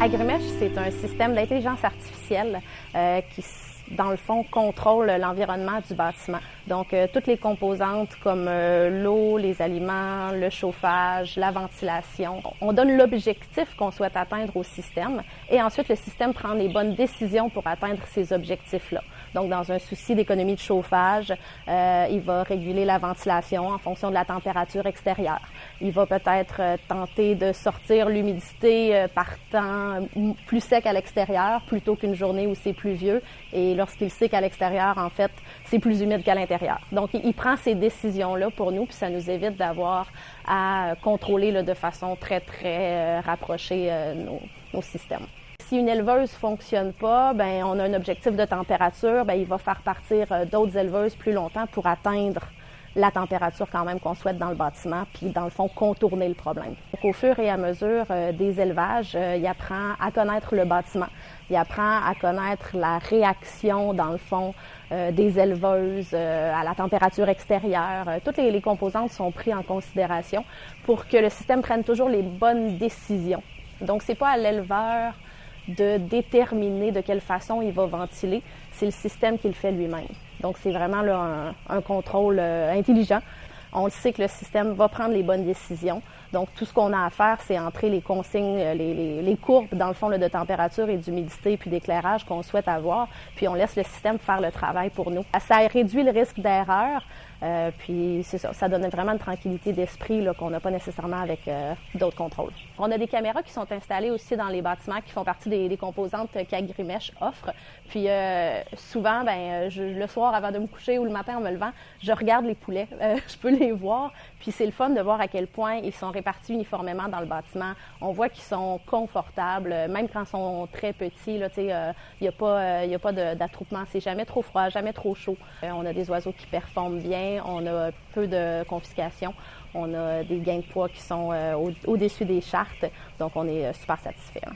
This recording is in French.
AgriMesh, c'est un système d'intelligence artificielle qui, dans le fond, contrôle l'environnement du bâtiment. Donc, toutes les composantes comme l'eau, les aliments, le chauffage, la ventilation. On donne l'objectif qu'on souhaite atteindre au système et ensuite, le système prend les bonnes décisions pour atteindre ces objectifs-là. Donc, dans un souci d'économie de chauffage, il va réguler la ventilation en fonction de la température extérieure. Il va peut-être tenter de sortir l'humidité par temps plus sec à l'extérieur plutôt qu'une journée où c'est pluvieux. Et lorsqu'il sait qu'à l'extérieur, en fait, c'est plus humide qu'à l'intérieur. Donc, il prend ces décisions-là pour nous, puis ça nous évite d'avoir à contrôler là, de façon très, très rapprochée nos systèmes. Si une éleveuse fonctionne pas, ben on a un objectif de température, ben il va faire partir d'autres éleveuses plus longtemps pour atteindre la température quand même qu'on souhaite dans le bâtiment, puis dans le fond contourner le problème. Donc, au fur et à mesure des élevages, il apprend à connaître le bâtiment, il apprend à connaître la réaction dans le fond des éleveuses à la température extérieure. Toutes les composantes sont prises en considération pour que le système prenne toujours les bonnes décisions. Donc c'est pas à l'éleveur de déterminer de quelle façon il va ventiler, c'est le système qui le fait lui-même. Donc, c'est vraiment là, un contrôle intelligent. On le sait que le système va prendre les bonnes décisions. Donc, tout ce qu'on a à faire, c'est entrer les consignes, les courbes, dans le fond, là, de température et d'humidité puis d'éclairage qu'on souhaite avoir. Puis, on laisse le système faire le travail pour nous. Ça réduit le risque d'erreur. Puis c'est ça donne vraiment une tranquillité d'esprit là, qu'on n'a pas nécessairement avec d'autres contrôles. On a des caméras qui sont installées aussi dans les bâtiments qui font partie des composantes qu'AgriMesh offre. Puis souvent, le soir avant de me coucher ou le matin en me levant, je regarde les poulets, je peux les voir. Puis c'est le fun de voir à quel point ils sont répartis uniformément dans le bâtiment. On voit qu'ils sont confortables, même quand ils sont très petits. Là, il n'y a pas d'attroupement. C'est jamais trop froid, jamais trop chaud. On a des oiseaux qui performent bien. On a peu de confiscation. On a des gains de poids qui sont au-dessus des chartes. Donc, on est super satisfaits.